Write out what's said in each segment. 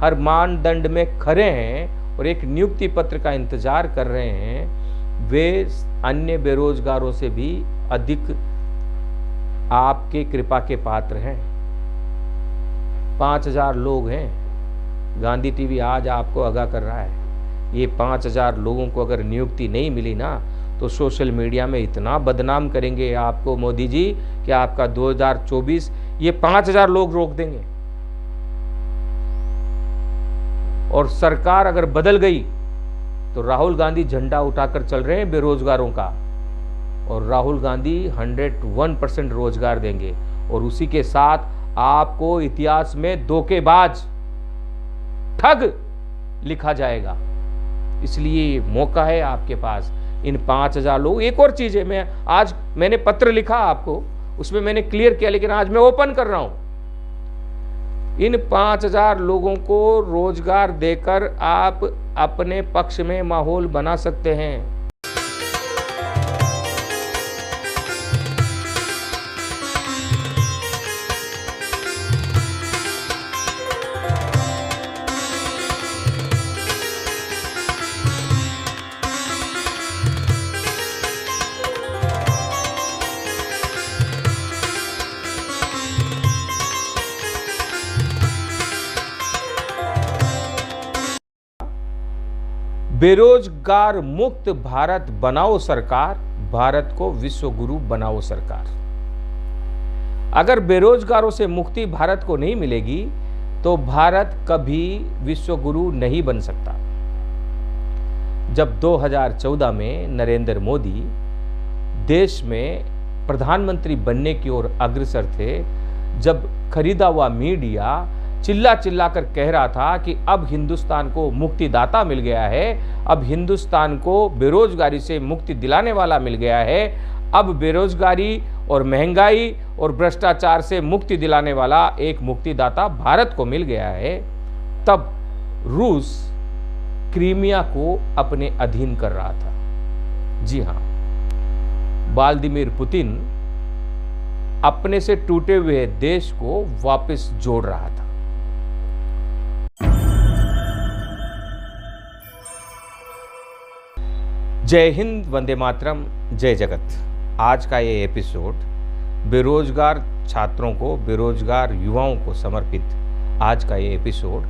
हर मानदंड में खरे हैं और एक नियुक्ति पत्र का इंतजार कर रहे हैं, वे अन्य बेरोजगारों से भी अधिक आपके कृपा के पात्र हैं। 5000 लोग हैं। गांधी टीवी आज आपको आगाह कर रहा है, ये 5000 लोगों को अगर नियुक्ति नहीं मिली ना तो सोशल मीडिया में इतना बदनाम करेंगे आपको मोदी जी कि आपका 2024 ये 5000 लोग रोक देंगे। और सरकार अगर बदल गई तो राहुल गांधी झंडा उठाकर चल रहे हैं बेरोजगारों का, और राहुल गांधी 101% रोजगार देंगे, और उसी के साथ आपको इतिहास में धोखेबाज ठग लिखा जाएगा। इसलिए मौका है आपके पास। इन 5000 लोग, एक और चीज है, मैंने पत्र लिखा आपको, उसमें मैंने क्लियर किया, लेकिन आज मैं ओपन कर रहा हूं। इन 5000 लोगों को रोजगार देकर आप अपने पक्ष में माहौल बना सकते हैं। बेरोजगार मुक्त भारत बनाओ सरकार, भारत को विश्व गुरु बनाओ सरकार। अगर बेरोजगारों से मुक्ति भारत को नहीं मिलेगी तो भारत कभी विश्व गुरु नहीं बन सकता। जब 2014 में नरेंद्र मोदी देश में प्रधानमंत्री बनने की ओर अग्रसर थे, जब खरीदा हुआ मीडिया चिल्ला चिल्ला कर कह रहा था कि अब हिंदुस्तान को मुक्तिदाता मिल गया है, अब हिंदुस्तान को बेरोजगारी से मुक्ति दिलाने वाला मिल गया है, अब बेरोजगारी और महंगाई और भ्रष्टाचार से मुक्ति दिलाने वाला एक मुक्तिदाता भारत को मिल गया है, तब रूस क्रीमिया को अपने अधीन कर रहा था। जी हां, व्लादिमीर पुतिन अपने से टूटे हुए देश को वापस जोड़ रहा था। जय हिंद, वंदे मातरम, जय जगत। आज का ये एपिसोड बेरोजगार छात्रों को, बेरोजगार युवाओं को समर्पित आज का ये एपिसोड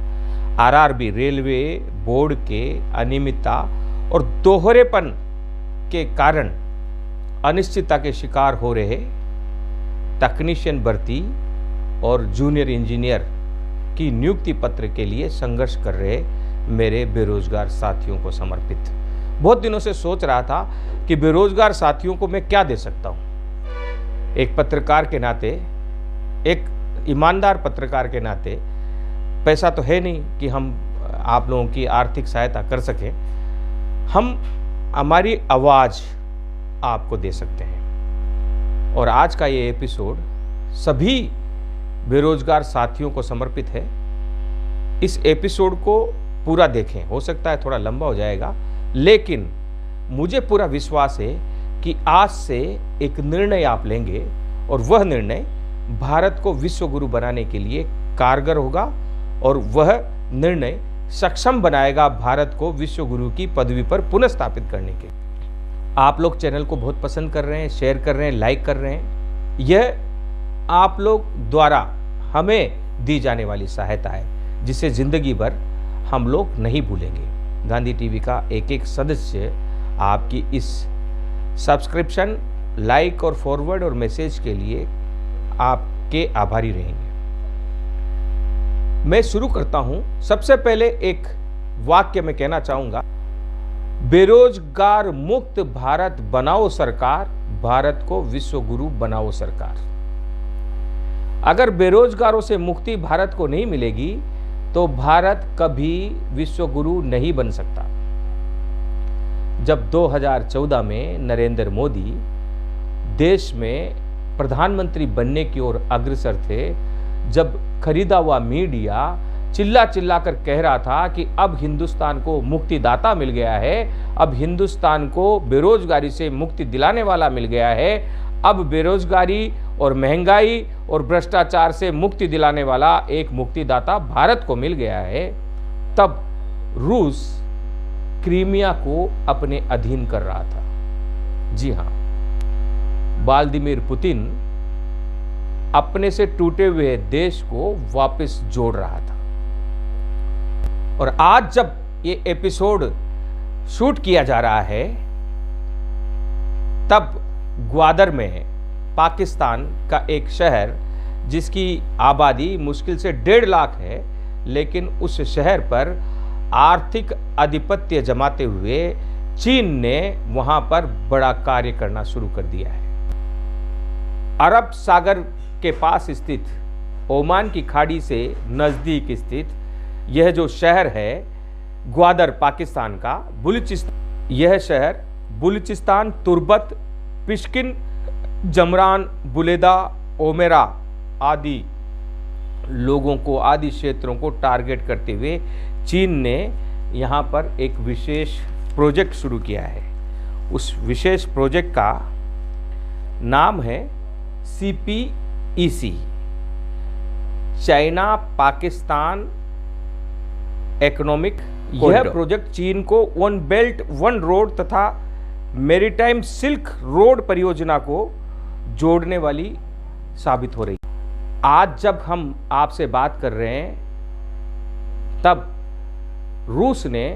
आरआरबी रेलवे बोर्ड के अनियमितता और दोहरेपन के कारण अनिश्चितता के शिकार हो रहे तकनीशियन भर्ती और जूनियर इंजीनियर की नियुक्ति पत्र के लिए संघर्ष कर रहे मेरे बेरोजगार साथियों को समर्पित। बहुत दिनों से सोच रहा था कि बेरोजगार साथियों को मैं क्या दे सकता हूं। एक पत्रकार के नाते, एक ईमानदार पत्रकार के नाते, पैसा तो है नहीं कि हम आप लोगों की आर्थिक सहायता कर सकें, हम हमारी आवाज़ आपको दे सकते हैं। और आज का ये एपिसोड सभी बेरोजगार साथियों को समर्पित है। इस एपिसोड को पूरा देखें, हो सकता है थोड़ा लंबा हो जाएगा, लेकिन मुझे पूरा विश्वास है कि आज से एक निर्णय आप लेंगे और वह निर्णय भारत को विश्व गुरु बनाने के लिए कारगर होगा, और वह निर्णय सक्षम बनाएगा भारत को विश्व गुरु की पदवी पर पुनः स्थापित करने के। आप लोग चैनल को बहुत पसंद कर रहे हैं, शेयर कर रहे हैं, लाइक कर रहे हैं। यह आप लोग द्वारा हमें दी जाने वाली सहायता है, जिसे जिंदगी भर हम लोग नहीं भूलेंगे। गांधी टीवी का एक एक सदस्य आपकी इस सब्सक्रिप्शन, लाइक और फॉरवर्ड और मैसेज के लिए आपके आभारी रहेंगे। मैं शुरू करता हूं। सबसे पहले एक वाक्य मैं कहना चाहूंगा, बेरोजगार मुक्त भारत बनाओ सरकार, भारत को विश्व गुरु बनाओ सरकार। अगर बेरोजगारों से मुक्ति भारत को नहीं मिलेगी तो भारत कभी विश्व गुरु नहीं बन सकता। जब 2014 में नरेंद्र मोदी देश में प्रधानमंत्री बनने की ओर अग्रसर थे, जब खरीदा हुआ मीडिया चिल्ला चिल्ला कर कह रहा था कि अब हिंदुस्तान को मुक्तिदाता मिल गया है, अब हिंदुस्तान को बेरोजगारी से मुक्ति दिलाने वाला मिल गया है, अब बेरोजगारी और महंगाई और भ्रष्टाचार से मुक्ति दिलाने वाला एक मुक्तिदाता भारत को मिल गया है, तब रूस क्रीमिया को अपने अधीन कर रहा था। जी हाँ, व्लादिमीर पुतिन अपने से टूटे हुए देश को वापस जोड़ रहा था। और आज जब ये एपिसोड शूट किया जा रहा है, तब ग्वादर में पाकिस्तान का एक शहर जिसकी आबादी मुश्किल से 1.5 लाख है, लेकिन उस शहर पर आर्थिक आधिपत्य जमाते हुए चीन ने वहां पर बड़ा कार्य करना शुरू कर दिया है। अरब सागर के पास स्थित, ओमान की खाड़ी से नजदीक स्थित यह जो शहर है ग्वादर पाकिस्तान का, यह शहर बलूचिस्तान, तुर्बत, पिशकिन, जमरान, बुलेदा, ओमेरा आदि लोगों को, आदि क्षेत्रों को टारगेट करते हुए चीन ने यहाँ पर एक विशेष प्रोजेक्ट शुरू किया है। उस विशेष प्रोजेक्ट का नाम है CPEC, चाइना पाकिस्तान इकोनॉमिक। यह प्रोजेक्ट चीन को वन बेल्ट वन रोड तथा मैरीटाइम सिल्क रोड परियोजना को जोड़ने वाली साबित हो रही है। आज जब हम आपसे बात कर रहे हैं, तब रूस ने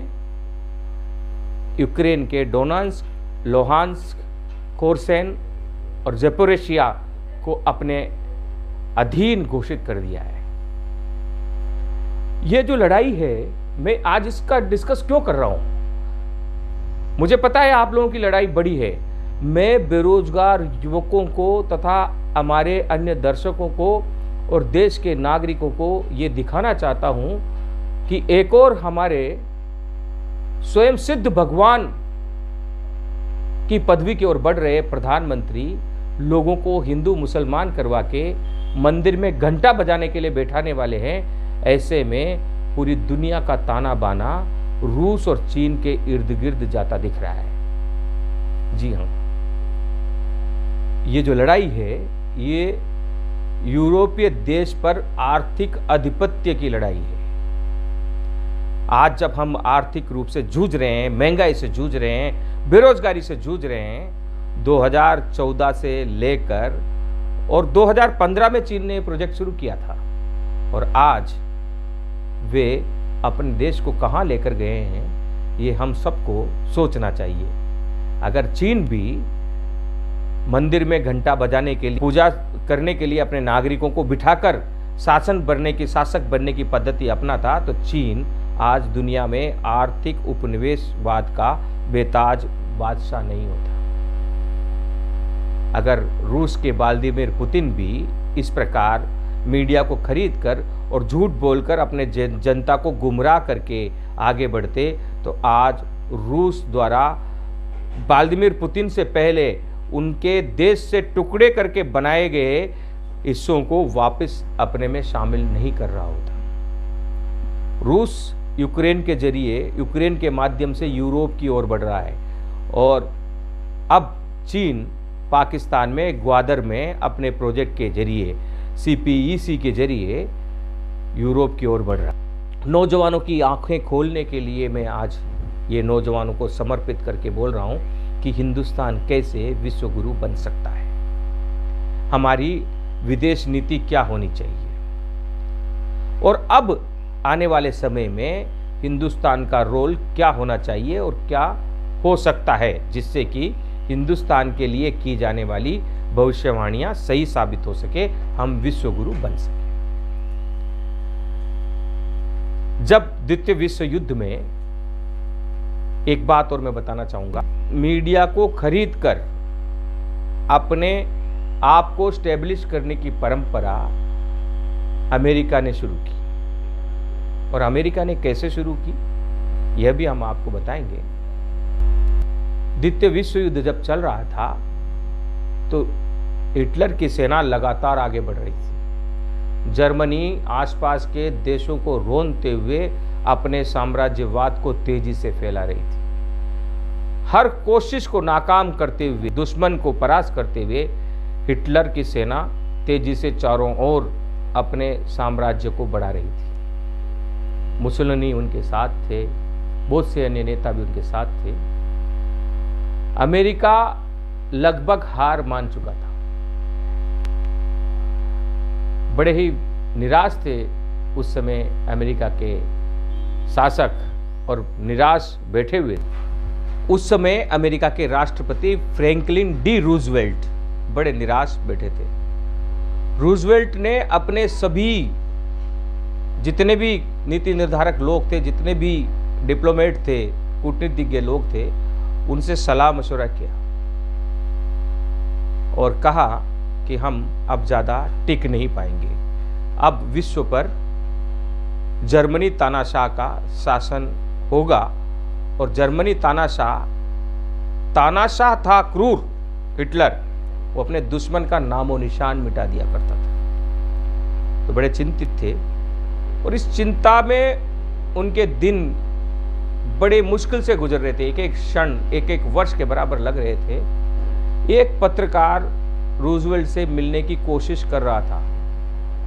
यूक्रेन के डोनेत्स्क, लुहांस्क, खोर्सन और ज़पोरिज़िया को अपने अधीन घोषित कर दिया है। यह जो लड़ाई है, मैं आज इसका डिस्कस क्यों कर रहा हूं? मुझे पता है आप लोगों की लड़ाई बड़ी है। मैं बेरोजगार युवकों को तथा हमारे अन्य दर्शकों को और देश के नागरिकों को ये दिखाना चाहता हूं कि एक और हमारे स्वयं सिद्ध भगवान की पदवी की ओर बढ़ रहे प्रधानमंत्री लोगों को हिंदू मुसलमान करवा के मंदिर में घंटा बजाने के लिए बैठाने वाले हैं। ऐसे में पूरी दुनिया का ताना बाना रूस और चीन के इर्द गिर्द जाता दिख रहा है। जी हाँ, ये जो लड़ाई है, ये यूरोपीय देश पर आर्थिक आधिपत्य की लड़ाई है। आज जब हम आर्थिक रूप से जूझ रहे हैं, महंगाई से जूझ रहे हैं, बेरोजगारी से जूझ रहे हैं, 2014 से लेकर और 2015 में चीन ने प्रोजेक्ट शुरू किया था, और आज वे अपने देश को कहां लेकर गए हैं, ये हम सबको सोचना चाहिए। अगर चीन भी मंदिर में घंटा बजाने के लिए, पूजा करने के लिए अपने नागरिकों को बिठाकर शासक बनने की पद्धति अपनाता, तो चीन आज दुनिया में आर्थिक उपनिवेशवाद का बेताज बादशाह नहीं होता। अगर रूस के व्लादिमीर पुतिन भी इस प्रकार मीडिया को खरीद कर और झूठ बोलकर अपने जनता को गुमराह करके आगे बढ़ते, तो आज रूस द्वारा व्लादिमीर पुतिन से पहले उनके देश से टुकड़े करके बनाए गए हिस्सों को वापस अपने में शामिल नहीं कर रहा होता। रूस यूक्रेन के जरिए, यूक्रेन के माध्यम से यूरोप की ओर बढ़ रहा है, और अब चीन पाकिस्तान में ग्वादर में अपने प्रोजेक्ट के जरिए, CPEC के जरिए यूरोप की ओर बढ़ रहा है। नौजवानों की आंखें खोलने के लिए मैं आज ये नौजवानों को समर्पित करके बोल रहा हूँ कि हिंदुस्तान कैसे विश्व गुरु बन सकता है, हमारी विदेश नीति क्या होनी चाहिए, और अब आने वाले समय में हिंदुस्तान का रोल क्या होना चाहिए और क्या हो सकता है, जिससे कि हिंदुस्तान के लिए की जाने वाली भविष्यवाणियां सही साबित हो सके, हम विश्व गुरु बन सके। जब द्वितीय विश्व युद्ध में, एक बात और मैं बताना चाहूंगा, मीडिया को खरीद कर अपने आप को स्टेब्लिश करने की परंपरा अमेरिका ने शुरू की, और अमेरिका ने कैसे शुरू की यह भी हम आपको बताएंगे। द्वितीय विश्व युद्ध जब चल रहा था, तो हिटलर की सेना लगातार आगे बढ़ रही थी। जर्मनी आसपास के देशों को रोनते हुए अपने साम्राज्यवाद को तेजी से फैला रही थी। हर कोशिश को नाकाम करते हुए, दुश्मन को परास्त करते हुए हिटलर की सेना तेजी से चारों ओर अपने साम्राज्य को बढ़ा रही थी। मुसोलिनी उनके साथ थे, बहुत से अन्य नेता भी उनके साथ थे। अमेरिका लगभग हार मान चुका था, बड़े ही निराश थे उस समय अमेरिका के शासक, और निराश बैठे हुए थे। उस समय अमेरिका के राष्ट्रपति फ्रैंकलिन डी रूजवेल्ट बड़े निराश बैठे थे। रूजवेल्ट ने अपने सभी जितने भी नीति निर्धारक लोग थे, जितने भी डिप्लोमेट थे, कूटनीतिज्ञ लोग थे, उनसे सलाह मशवरा किया और कहा कि हम अब ज़्यादा टिक नहीं पाएंगे, अब विश्व पर जर्मनी तानाशाह का शासन होगा। और जर्मनी तानाशाह था क्रूर हिटलर, वो अपने दुश्मन का नामो निशान मिटा दिया करता था। तो बड़े चिंतित थे और इस चिंता में उनके दिन बड़े मुश्किल से गुजर रहे थे। एक एक क्षण एक एक वर्ष के बराबर लग रहे थे। एक पत्रकार रूजवेल्ट से मिलने की कोशिश कर रहा था,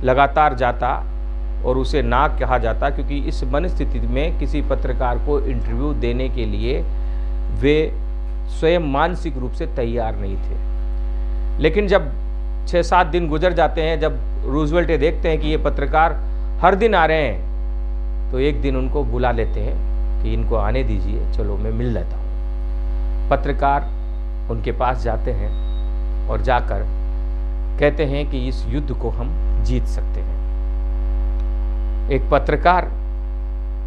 लगातार जाता और उसे ना कहा जाता, क्योंकि इस मनस्थिति में किसी पत्रकार को इंटरव्यू देने के लिए वे स्वयं मानसिक रूप से तैयार नहीं थे। लेकिन जब 6-7 दिन गुजर जाते हैं, जब रूजवेल्ट देखते हैं कि ये पत्रकार हर दिन आ रहे हैं, तो एक दिन उनको बुला लेते हैं कि इनको आने दीजिए, चलो मैं मिल लेता हूँ। पत्रकार उनके पास जाते हैं और जाकर कहते हैं कि इस युद्ध को हम जीत सकते हैं। एक पत्रकार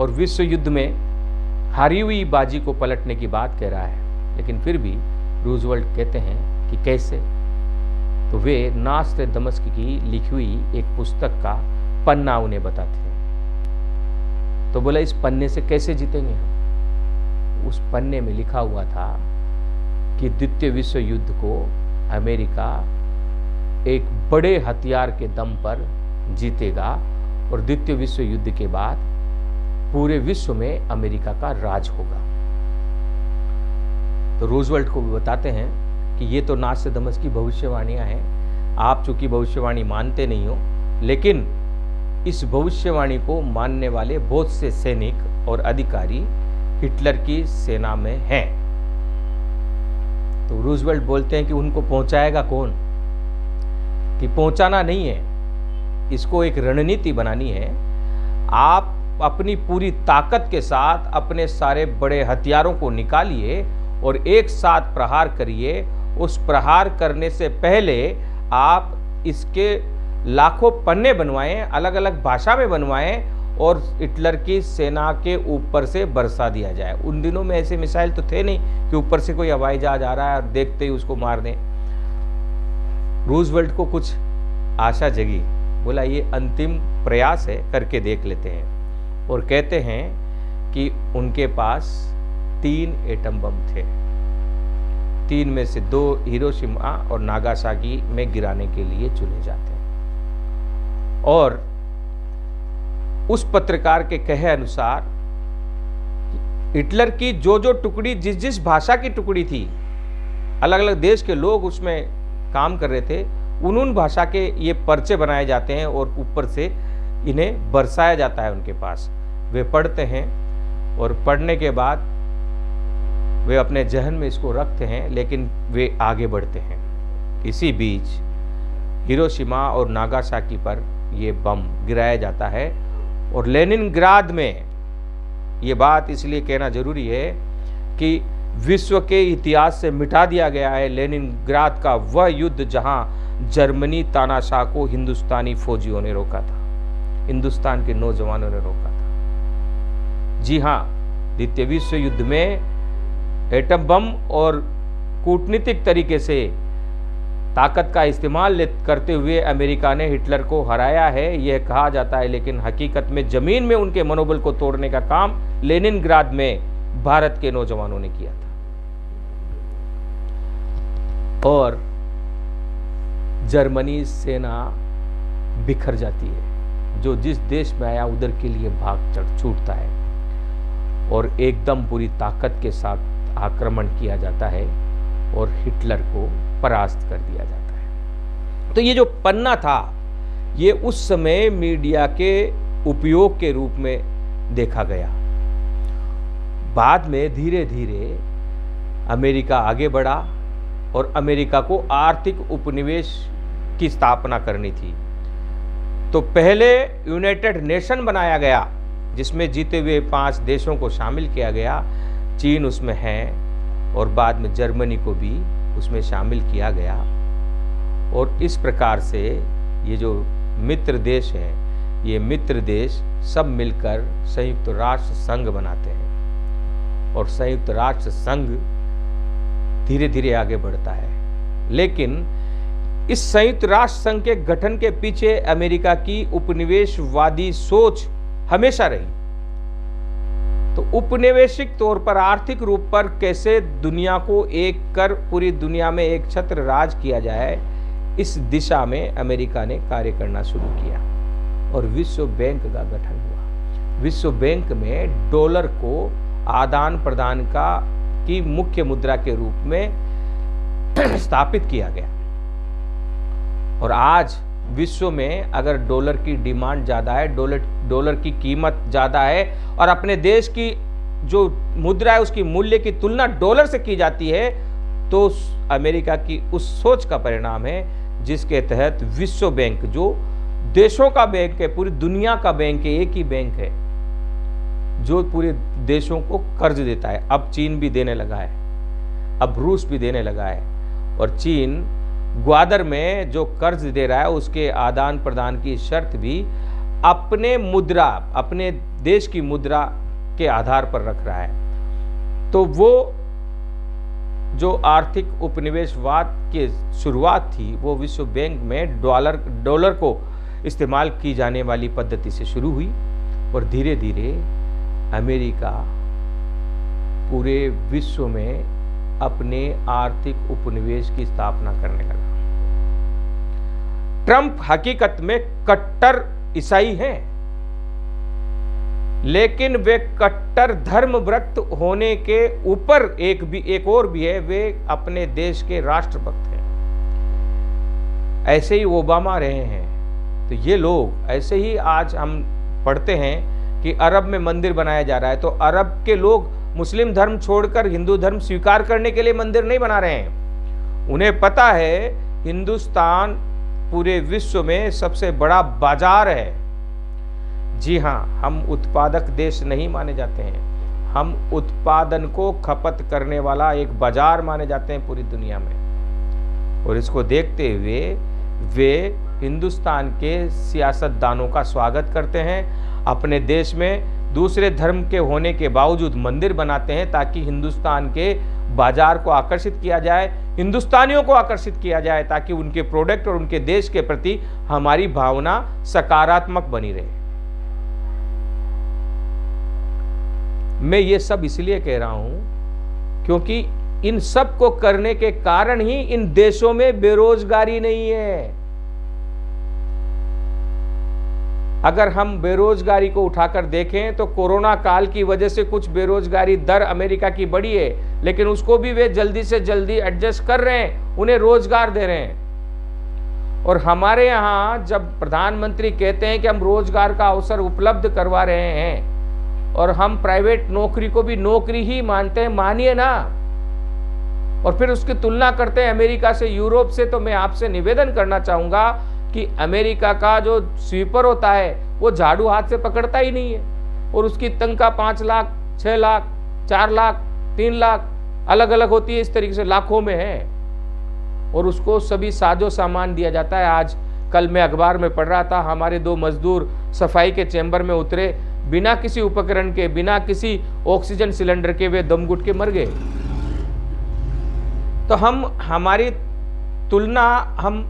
और विश्व युद्ध में हारी हुई बाजी को पलटने की बात कह रहा है, लेकिन फिर भी रूजवेल्ट कहते हैं कि कैसे। तो वे नास्ते दमस्क की लिखी हुई एक पुस्तक का पन्ना उन्हें बताते हैं। तो बोला, इस पन्ने से कैसे जीतेंगे हम? उस पन्ने में लिखा हुआ था कि द्वितीय विश्व युद्ध को अमेरिका एक बड़े हथियार के दम पर जीतेगा और द्वितीय विश्व युद्ध के बाद पूरे विश्व में अमेरिका का राज होगा। तो रूजवेल्ट को भी बताते हैं कि ये तो नास्ट्राडामस की भविष्यवाणियां हैं, आप चूंकि भविष्यवाणी मानते नहीं हो, लेकिन इस भविष्यवाणी को मानने वाले बहुत से सैनिक और अधिकारी हिटलर की सेना में हैं। तो रूजवेल्ट बोलते हैं कि उनको पहुंचाएगा कौन? कि पहुंचाना नहीं है, इसको एक रणनीति बनानी है। आप अपनी पूरी ताकत के साथ अपने सारे बड़े हथियारों को निकालिए और एक साथ प्रहार करिए। उस प्रहार करने से पहले आप इसके लाखों पन्ने बनवाएं, अलग अलग भाषा में बनवाएं और हिटलर की सेना के ऊपर से बरसा दिया जाए। उन दिनों में ऐसे मिसाइल तो थे नहीं कि ऊपर से कोई हवाई जहाज आ रहा है और देखते ही उसको मार दें। रूजवेल्ट को कुछ आशा जगी, बोला ये अंतिम प्रयास है, करके देख लेते हैं। और कहते हैं कि उनके पास 3 एटम बम थे, 3 में से 2 हिरोशिमा और नागासाकी में गिराने के लिए चुने जाते हैं। और उस पत्रकार के कहे अनुसार हिटलर की जो जो टुकड़ी, जिस जिस भाषा की टुकड़ी थी, अलग अलग देश के लोग उसमें काम कर रहे थे, उन भाषा के ये पर्चे बनाए जाते हैं और ऊपर से इन्हें बरसाया जाता है उनके पास। वे पढ़ते हैं और पढ़ने के बाद वे अपने जहन में इसको रखते हैं, लेकिन वे आगे बढ़ते हैं। इसी बीच हिरोशिमा और नागासाकी पर ये बम गिराया जाता है। और लेनिनग्राद में, ये बात इसलिए कहना जरूरी है कि विश्व के इतिहास से मिटा दिया गया है लेनिनग्राद का वह युद्ध जहां जर्मनी तानाशाह को हिंदुस्तानी फौजियों ने रोका था, हिंदुस्तान के नौजवानों ने रोका था। जी हां, द्वितीय विश्व युद्ध में एटम बम और कूटनीतिक तरीके से ताकत का इस्तेमाल करते हुए अमेरिका ने हिटलर को हराया है, यह कहा जाता है, लेकिन हकीकत में जमीन में उनके मनोबल को तोड़ने का काम लेनिनग्राद में भारत के नौजवानों ने किया था। और जर्मनी सेना बिखर जाती है, जो जिस देश में आया उधर के लिए भाग चढ़ छूटता है और एकदम पूरी ताकत के साथ आक्रमण किया जाता है और हिटलर को परास्त कर दिया जाता है। तो ये जो पन्ना था, ये उस समय मीडिया के उपयोग के रूप में देखा गया। बाद में धीरे धीरे अमेरिका आगे बढ़ा और अमेरिका को आर्थिक उपनिवेश की स्थापना करनी थी। तो पहले यूनाइटेड नेशन बनाया गया, जिसमें जीते हुए 5 देशों को शामिल किया गया। चीन उसमें है और बाद में जर्मनी को भी उसमें शामिल किया गया। और इस प्रकार से ये जो मित्र देश हैं, ये मित्र देश सब मिलकर संयुक्त राष्ट्र संघ बनाते हैं और संयुक्त राष्ट्र संघ धीरे धीरे आगे बढ़ता है। लेकिन इस संयुक्त राष्ट्र संघ के गठन के पीछे अमेरिका की उपनिवेशवादी सोच हमेशा रही। तो उपनिवेशिक तौर पर आर्थिक रूप पर कैसे दुनिया को एक कर पूरी दुनिया में एक छत्र राज किया जाए, इस दिशा में अमेरिका ने कार्य करना शुरू किया और विश्व बैंक का गठन हुआ। विश्व बैंक में डॉलर को आदान प्रदान की मुख्य मुद्रा के रूप में स्थापित किया गया। और आज विश्व में अगर डॉलर की डिमांड ज़्यादा है, डॉलर की कीमत ज़्यादा है और अपने देश की जो मुद्रा है उसकी मूल्य की तुलना डॉलर से की जाती है, तो अमेरिका की उस सोच का परिणाम है जिसके तहत विश्व बैंक, जो देशों का बैंक है, पूरी दुनिया का बैंक है, एक ही बैंक है जो पूरे देशों को कर्ज देता है। अब चीन भी देने लगा है, अब रूस भी देने लगा है और चीन ग्वादर में जो कर्ज दे रहा है उसके आदान प्रदान की शर्त भी अपने मुद्रा, अपने देश की मुद्रा के आधार पर रख रहा है। तो वो जो आर्थिक उपनिवेशवाद की शुरुआत थी वो विश्व बैंक में डॉलर को इस्तेमाल की जाने वाली पद्धति से शुरू हुई और धीरे धीरे अमेरिका पूरे विश्व में अपने आर्थिक उपनिवेश की स्थापना करने लगा। ट्रंप हकीकत में कट्टर ईसाई हैं, लेकिन वे कट्टर धर्मभक्त होने के ऊपर एक और भी है, वे अपने देश के राष्ट्रभक्त हैं। ऐसे ही ओबामा रहे हैं। तो ये लोग ऐसे ही, आज हम पढ़ते हैं कि अरब में मंदिर बनाया जा रहा है, तो अरब के लोग मुस्लिम धर्म छोड़कर हिंदू धर्म स्वीकार करने के लिए मंदिर नहीं बना रहे हैं। उन्हें पता है हिंदुस्तान पूरे विश्व में सबसे बड़ा बाजार है। जी हाँ, हम उत्पादक देश नहीं माने जाते हैं, हम उत्पादन को खपत करने वाला एक बाजार माने जाते हैं पूरी दुनिया में। और इसको देखते हुए वे हिंदुस्तान के सियासतदानों का स्वागत करते हैं, अपने देश में दूसरे धर्म के होने के बावजूद मंदिर बनाते हैं ताकि हिंदुस्तान के बाजार को आकर्षित किया जाए, हिंदुस्तानियों को आकर्षित किया जाए, ताकि उनके प्रोडक्ट और उनके देश के प्रति हमारी भावना सकारात्मक बनी रहे। मैं ये सब इसलिए कह रहा हूं क्योंकि इन सब को करने के कारण ही इन देशों में बेरोजगारी नहीं है। अगर हम बेरोजगारी को उठाकर देखें तो कोरोना काल की वजह से कुछ बेरोजगारी दर अमेरिका की बढ़ी है, लेकिन उसको भी वे जल्दी से जल्दी एडजस्ट कर रहे हैं, उन्हें रोजगार दे रहे हैं। और हमारे यहाँ जब प्रधानमंत्री कहते हैं कि हम रोजगार का अवसर उपलब्ध करवा रहे हैं और हम प्राइवेट नौकरी को भी नौकरी ही मानते हैं, मानिए ना, और फिर उसकी तुलना करते हैं अमेरिका से, यूरोप से, तो मैं आपसे निवेदन करना चाहूँगा कि अमेरिका का जो स्वीपर होता है वो झाड़ू हाथ से पकड़ता ही नहीं है और उसकी तनख्वाह 5 लाख, 6 लाख, 4 लाख, 3 लाख अलग अलग होती है, इस तरीके से लाखों में है और उसको सभी साजो सामान दिया जाता है। आज कल मैं अखबार में पढ़ रहा था, हमारे 2 मजदूर सफाई के चैम्बर में उतरे, बिना किसी उपकरण के, बिना किसी ऑक्सीजन सिलेंडर के वे दम घुट के मर गए। तो हमारी तुलना हम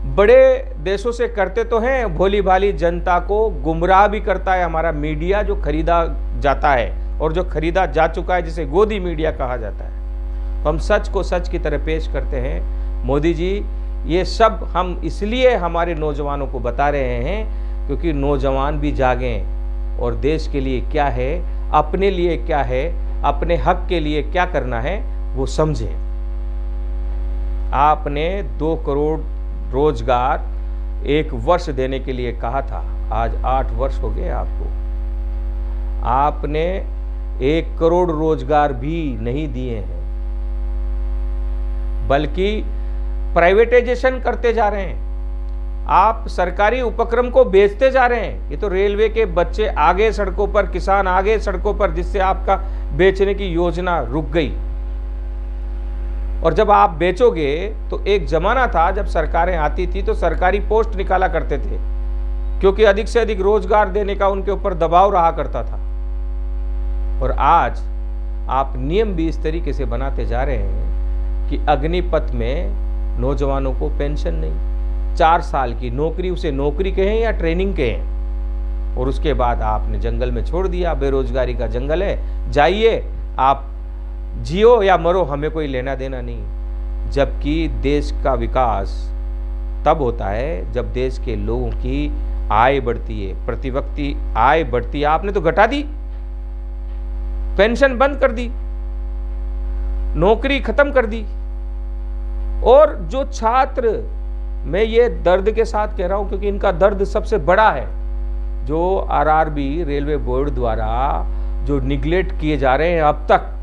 बड़े देशों से करते तो हैं, भोली भाली जनता को गुमराह भी करता है हमारा मीडिया, जो खरीदा जाता है और जो खरीदा जा चुका है, जिसे गोदी मीडिया कहा जाता है। तो हम सच को सच की तरह पेश करते हैं। मोदी जी, ये सब हम इसलिए हमारे नौजवानों को बता रहे हैं क्योंकि नौजवान भी जागें और देश के लिए क्या है, अपने लिए क्या है, अपने हक के लिए क्या करना है वो समझें। आपने 2 करोड़ रोजगार 1 वर्ष देने के लिए कहा था, आज 8 वर्ष हो गए आपको। आपने 1 करोड़ रोजगार भी नहीं दिए हैं, बल्कि प्राइवेटाइजेशन करते जा रहे हैं। आप सरकारी उपक्रम को बेचते जा रहे हैं। ये तो रेलवे के बच्चे आगे सड़कों पर, किसान आगे सड़कों पर, जिससे आपका बेचने की योजना रुक गई। और जब आप बेचोगे तो एक जमाना था जब सरकारें आती थी तो सरकारी पोस्ट निकाला करते थे, क्योंकि अधिक से अधिक रोजगार देने का उनके ऊपर दबाव रहा करता था। और आज आप नियम भी इस तरीके से बनाते जा रहे हैं कि अग्निपथ में नौजवानों को पेंशन नहीं, 4 साल की नौकरी, उसे नौकरी कहें या ट्रेनिंग कहें, और उसके बाद आपने जंगल में छोड़ दिया। बेरोजगारी का जंगल है, जाइए आप जियो या मरो, हमें कोई लेना देना नहीं। जबकि देश का विकास तब होता है जब देश के लोगों की आय बढ़ती है, प्रति व्यक्ति आय बढ़ती है। आपने तो घटा दी, पेंशन बंद कर दी, नौकरी खत्म कर दी। और जो छात्र, मैं ये दर्द के साथ कह रहा हूं क्योंकि इनका दर्द सबसे बड़ा है, जो आरआरबी रेलवे बोर्ड द्वारा जो निगलेक्ट किए जा रहे हैं अब तक,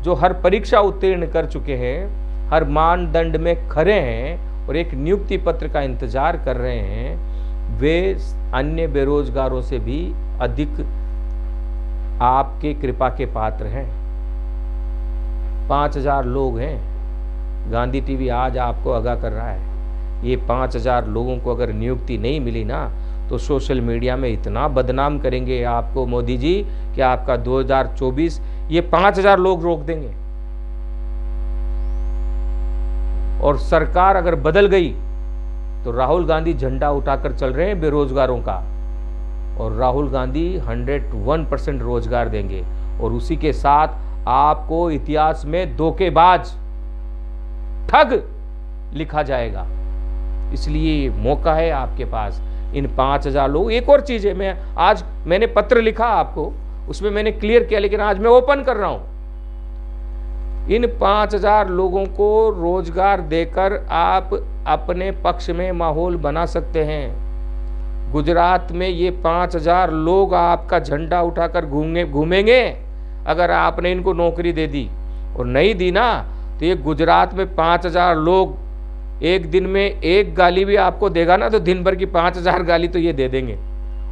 जो हर परीक्षा उत्तीर्ण कर चुके हैं, हर मानदंड में खरे हैं और एक नियुक्ति पत्र का इंतजार कर रहे हैं, वे अन्य बेरोजगारों से भी अधिक आपके कृपा के पात्र हैं। 5000 लोग हैं। गांधी टीवी आज आपको आगाह कर रहा है, ये 5000 लोगों को अगर नियुक्ति नहीं मिली ना तो सोशल मीडिया में इतना बदनाम करेंगे आपको मोदी जी कि आपका 2024 ये 5000 लोग रोक देंगे। और सरकार अगर बदल गई तो राहुल गांधी झंडा उठाकर चल रहे हैं बेरोजगारों का, और राहुल गांधी 101% रोजगार देंगे। और उसी के साथ आपको इतिहास में धोखेबाज, ठग लिखा जाएगा। इसलिए मौका है आपके पास। इन 5000 लोग, एक और चीज है, मैंने पत्र लिखा आपको, उसमें मैंने क्लियर किया, लेकिन आज मैं ओपन कर रहा हूं। इन 5000 लोगों को रोजगार देकर आप अपने पक्ष में माहौल बना सकते हैं। गुजरात में ये 5000 लोग आपका झंडा उठाकर घूमेंगे अगर आपने इनको नौकरी दे दी। और नहीं दी ना तो ये गुजरात में 5000 लोग, एक दिन में एक गाली भी आपको देगा ना तो दिन भर की 5000 गाली तो ये दे देंगे।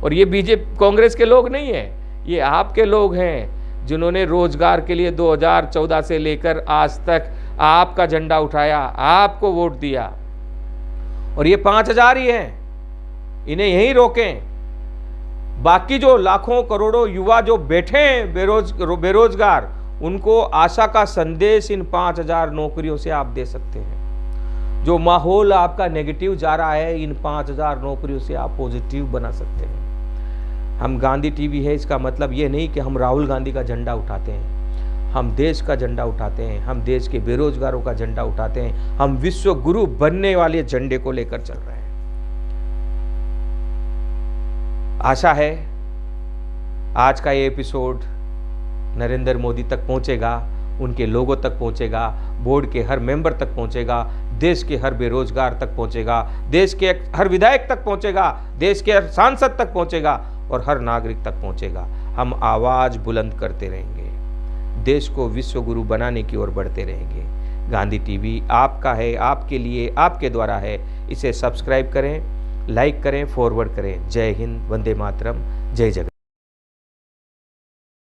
और ये बीजेपी कांग्रेस के लोग नहीं है, ये आपके लोग हैं जिन्होंने रोजगार के लिए 2014 से लेकर आज तक आपका झंडा उठाया, आपको वोट दिया। और ये 5000 ही हैं, इन्हें यहीं रोकें। बाकी जो लाखों करोड़ों युवा जो बैठे हैं बेरोजगार, उनको आशा का संदेश इन 5000 नौकरियों से आप दे सकते हैं। जो माहौल आपका नेगेटिव जा रहा है, इन 5000 नौकरियों से आप पॉजिटिव बना सकते हैं। हम गांधी टीवी है, इसका मतलब ये नहीं कि हम राहुल गांधी का झंडा उठाते हैं, हम देश का झंडा उठाते हैं, हम देश के बेरोजगारों का झंडा उठाते हैं, हम विश्व गुरु बनने वाले झंडे को लेकर चल रहे हैं। आशा है आज का ये एपिसोड नरेंद्र मोदी तक पहुंचेगा, उनके लोगों तक पहुंचेगा, बोर्ड के हर मेंबर तक पहुंचेगा, देश के हर बेरोजगार तक पहुंचेगा, देश के हर विधायक तक पहुंचेगा, देश के हर सांसद तक पहुंचेगा और हर नागरिक तक पहुंचेगा। हम आवाज़ बुलंद करते रहेंगे, देश को विश्व गुरु बनाने की ओर बढ़ते रहेंगे। गांधी टीवी आपका है, आपके लिए, आपके द्वारा है। इसे सब्सक्राइब करें, लाइक करें, फॉरवर्ड करें। जय हिंद, वंदे मातरम, जय जगत।